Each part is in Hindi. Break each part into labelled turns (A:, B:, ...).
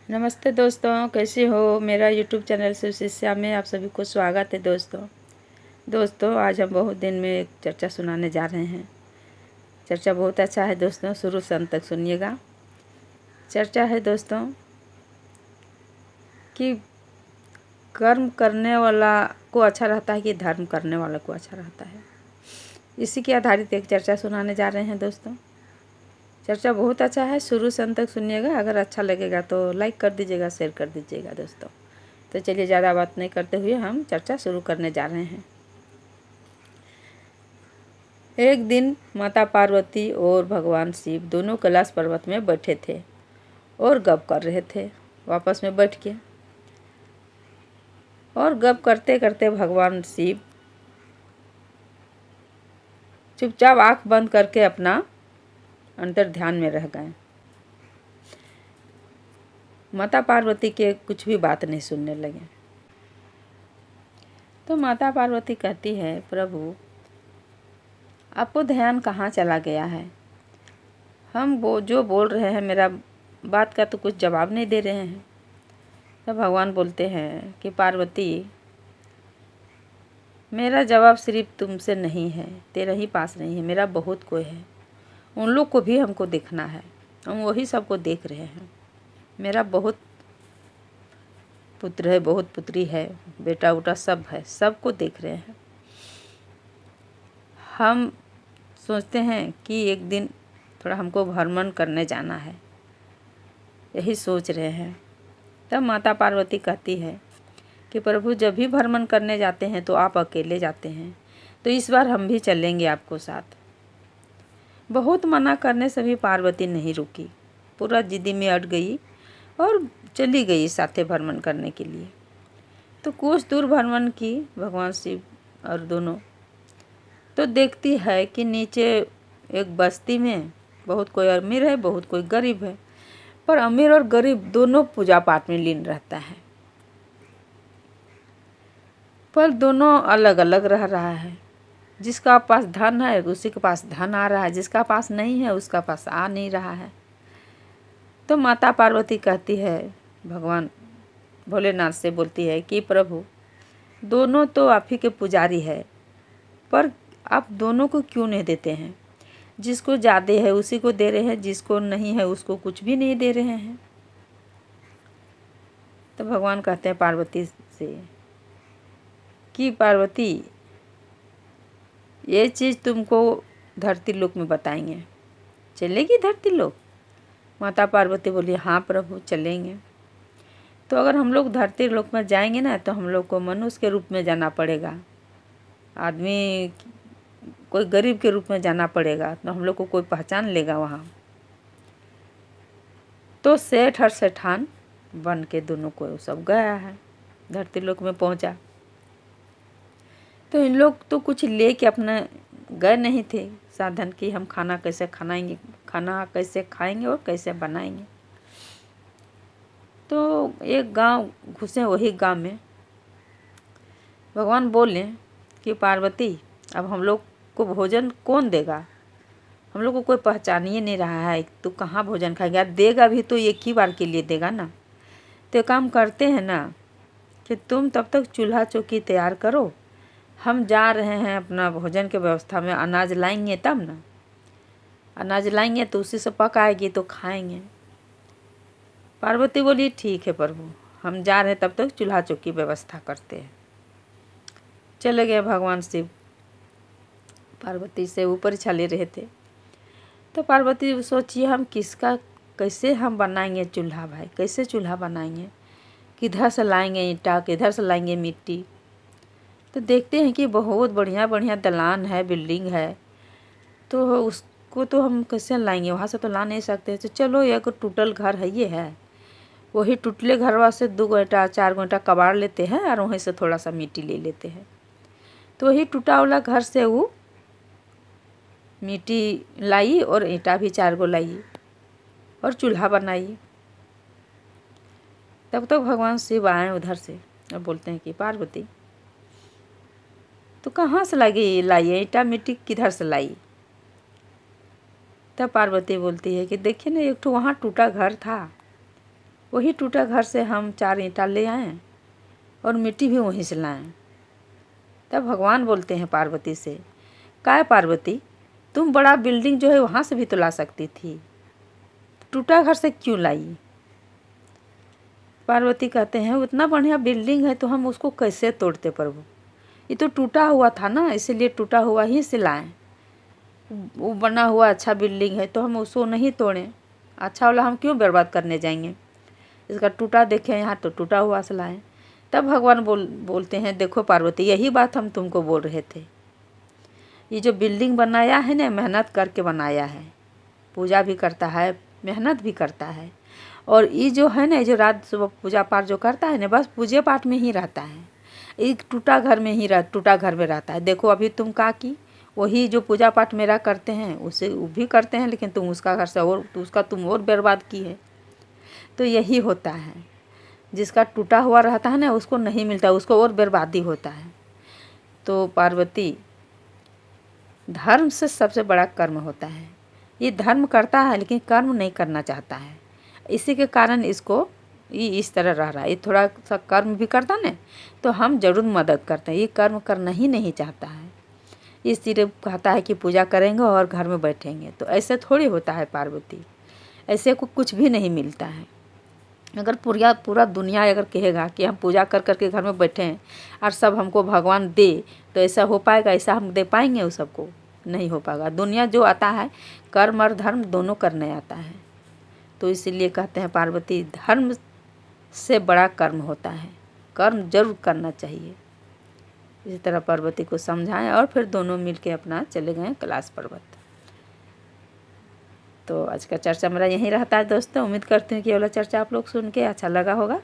A: नमस्ते दोस्तों, कैसे हो। मेरा यूट्यूब चैनल शिष्या में आप सभी को स्वागत है। दोस्तों आज हम बहुत दिन में एक चर्चा सुनाने जा रहे हैं। चर्चा बहुत अच्छा है दोस्तों, शुरू से अंत तक सुनिएगा। चर्चा है दोस्तों कि कर्म करने वाला को अच्छा रहता है कि धर्म करने वाला को अच्छा रहता है। इसी के आधारित एक चर्चा सुनाने जा रहे हैं दोस्तों। चर्चा बहुत अच्छा है, शुरू से अंत तक सुनिएगा। अगर अच्छा लगेगा तो लाइक कर दीजिएगा, शेयर कर दीजिएगा दोस्तों। तो चलिए ज़्यादा बात नहीं करते हुए हम चर्चा शुरू करने जा रहे हैं। एक दिन माता पार्वती और भगवान शिव दोनों कैलाश पर्वत में बैठे थे और गप कर रहे थे आपस में बैठ के। और गप करते करते भगवान शिव चुपचाप आंख बंद करके अपना अंतर ध्यान में रह गए। माता पार्वती के कुछ भी बात नहीं सुनने लगे। तो माता पार्वती कहती है, प्रभु आपको ध्यान कहाँ चला गया है। हम वो जो बोल रहे हैं मेरा बात का तो कुछ जवाब नहीं दे रहे हैं। तो भगवान बोलते हैं कि पार्वती मेरा जवाब सिर्फ तुमसे नहीं है, तेरे ही पास नहीं है, मेरा बहुत कोई है। उन लोग को भी हमको देखना है, हम वही सबको देख रहे हैं। मेरा बहुत पुत्र है, बहुत पुत्री है, बेटा उटा सब है, सबको देख रहे हैं। हम सोचते हैं कि एक दिन थोड़ा हमको भ्रमण करने जाना है, यही सोच रहे हैं। तब माता पार्वती कहती है कि प्रभु जब भी भ्रमण करने जाते हैं तो आप अकेले जाते हैं, तो इस बार हम भी चलेंगे आपको साथ। बहुत मना करने से भी पार्वती नहीं रुकी, पूरा जिद्दी में अट गई और चली गई साथे भ्रमण करने के लिए। तो कुछ दूर भ्रमण की भगवान शिव और दोनों, तो देखती है कि नीचे एक बस्ती में बहुत कोई अमीर है, बहुत कोई गरीब है, पर अमीर और गरीब दोनों पूजा पाठ में लीन रहता है। पर दोनों अलग अलग रह रहा है। जिसका पास धन है उसी के पास धन आ रहा है, जिसका पास नहीं है उसका पास आ नहीं रहा है। तो माता पार्वती कहती है, भगवान भोलेनाथ से बोलती है कि प्रभु दोनों तो आप ही के पुजारी है, पर आप दोनों को क्यों नहीं देते हैं। जिसको ज़्यादा है उसी को दे रहे हैं, जिसको नहीं है उसको कुछ भी नहीं दे रहे हैं। तो भगवान कहते हैं पार्वती से कि पार्वती ये चीज़ तुमको धरती लोक में बताएंगे, चलेगी धरती लोक। माता पार्वती बोली, हाँ प्रभु चलेंगे। तो अगर हम लोग धरती लोक में जाएंगे ना, तो हम लोग को मनुष्य के रूप में जाना पड़ेगा, आदमी कोई गरीब के रूप में जाना पड़ेगा, तो हम लोग को कोई पहचान लेगा वहाँ। तो सेठ और सेठान बन के दोनों को सब गया है, धरती लोक में पहुँचा। तो इन लोग तो कुछ ले के अपने गए नहीं थे साधन की, हम खाना कैसे खाएंगे, खाना कैसे खाएंगे और कैसे बनाएंगे। तो एक गांव घुसे, वही गांव में भगवान बोले कि पार्वती अब हम लोग को भोजन कौन देगा, हम लोग को कोई पहचान ही नहीं रहा है, तो कहाँ भोजन खाएंगे। यार देगा भी तो एक ही बार के लिए देगा ना। तो काम करते हैं ना कि तुम तब तक चूल्हा चौकी तैयार करो, हम जा रहे हैं अपना भोजन के व्यवस्था में, अनाज लाएंगे तब ना, अनाज लाएंगे तो उसी से पकाएगी तो खाएंगे। पार्वती बोली, ठीक है प्रभु, हम जा रहे हैं, तब तक चूल्हा चौकी व्यवस्था करते हैं। चले गए भगवान शिव, पार्वती से ऊपर छले रहे थे। तो पार्वती सोचिए हम किसका कैसे हम बनाएंगे चूल्हा, भाई कैसे चूल्हा बनाएंगे, किधर से लाएंगे ईंटा, किधर से लाएंगे मिट्टी। तो देखते हैं कि बहुत बढ़िया बढ़िया दलान है, बिल्डिंग है, तो उसको तो हम कैसे लाएंगे, वहाँ से तो ला नहीं सकते। तो चलो एक टूटल घर है, ये है, वही टूटले घरवा से 2 ईंटा 4 ईंटा कबाड़ लेते हैं और वहीं से थोड़ा सा मिट्टी ले लेते हैं। तो वही टूटा वाला घर से वो मिट्टी लाई और ईंटा भी 4 गो लाई और चूल्हा बनाई। तब तक भगवान शिव आए उधर से और बोलते हैं कि पार्वती तो कहाँ से लाई ईंटा मिट्टी किधर से लाई। तब पार्वती बोलती है कि देखिए ना, एक तो वहाँ टूटा घर था, वही टूटा घर से हम 4 ईंटा ले आए और मिट्टी भी वहीं से लाएं। तब भगवान बोलते हैं पार्वती से, काय पार्वती, तुम बड़ा बिल्डिंग जो है वहाँ से भी तो ला सकती थी, टूटा घर से क्यों लाई? पार्वती कहते हैं, उतना बढ़िया बिल्डिंग है तो हम उसको कैसे तोड़ते प्रभु, ये तो टूटा हुआ था ना, इसीलिए टूटा हुआ ही से लाएं। वो बना हुआ अच्छा बिल्डिंग है तो हम उसको नहीं तोड़ें, अच्छा वाला हम क्यों बर्बाद करने जाएंगे? इसका टूटा देखें यहाँ तो टूटा हुआ से लाएं। तब भगवान बोलते हैं, देखो पार्वती, यही बात हम तुमको बोल रहे थे। ये जो बिल्डिंग बनाया है ना, मेहनत करके बनाया है, पूजा भी करता है, मेहनत भी करता है। और ये जो है ना, जो रात सुबह पूजा पाठ जो करता है ना, बस पूजे पाठ में ही रहता है, एक टूटा घर में ही टूटा घर में रहता है। देखो अभी तुम का की वही जो पूजा पाठ मेरा करते हैं उसे वो भी करते हैं, लेकिन तुम उसका घर से और उसका तुम और बर्बाद की है। तो यही होता है, जिसका टूटा हुआ रहता है ना उसको नहीं मिलता, उसको और बर्बादी होता है। तो पार्वती, धर्म से सबसे बड़ा कर्म होता है। ये धर्म करता है लेकिन कर्म नहीं करना चाहता है, इसी के कारण इसको ये इस तरह रह रहा है। ये थोड़ा सा कर्म भी करता ना तो हम जरूर मदद करते हैं, ये कर्म करना ही नहीं चाहता है, इसलिए कहता है कि पूजा करेंगे और घर में बैठेंगे। तो ऐसे थोड़ी होता है पार्वती, ऐसे को कुछ भी नहीं मिलता है। अगर पूरा दुनिया अगर कहेगा कि हम पूजा कर करके घर में बैठे हैं और सब हमको भगवान दे, तो ऐसा हो पाएगा? ऐसा हम दे पाएंगे? उस सबको नहीं हो पाएगा। दुनिया जो आता है कर्म और धर्म दोनों करने आता है। तो इसीलिए कहते हैं पार्वती, धर्म से बड़ा कर्म होता है, कर्म जरूर करना चाहिए। इसी तरह पार्वती को समझाएं और फिर दोनों मिलके अपना चले गए कैलाश पर्वत। तो आज का चर्चा मेरा यहीं रहता है दोस्तों। उम्मीद करती हूँ कि ये वाला चर्चा आप लोग सुन के अच्छा लगा होगा।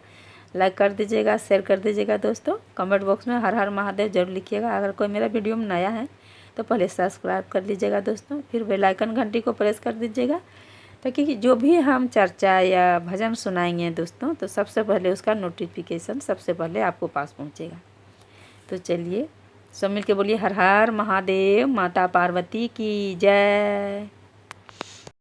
A: लाइक कर दीजिएगा, शेयर कर दीजिएगा दोस्तों। कमेंट बॉक्स में हर हर महादेव जरूर लिखिएगा। अगर कोई मेरा वीडियो में नया है तो पहले सब्सक्राइब कर लीजिएगा दोस्तों, फिर बेल आइकन घंटी को प्रेस कर दीजिएगा, ताकि जो भी हम चर्चा या भजन सुनाएंगे दोस्तों तो सबसे पहले उसका नोटिफिकेशन सबसे पहले आपको पास पहुँचेगा। तो चलिए सब मिल के बोलिए, हर हर महादेव, माता पार्वती की जय।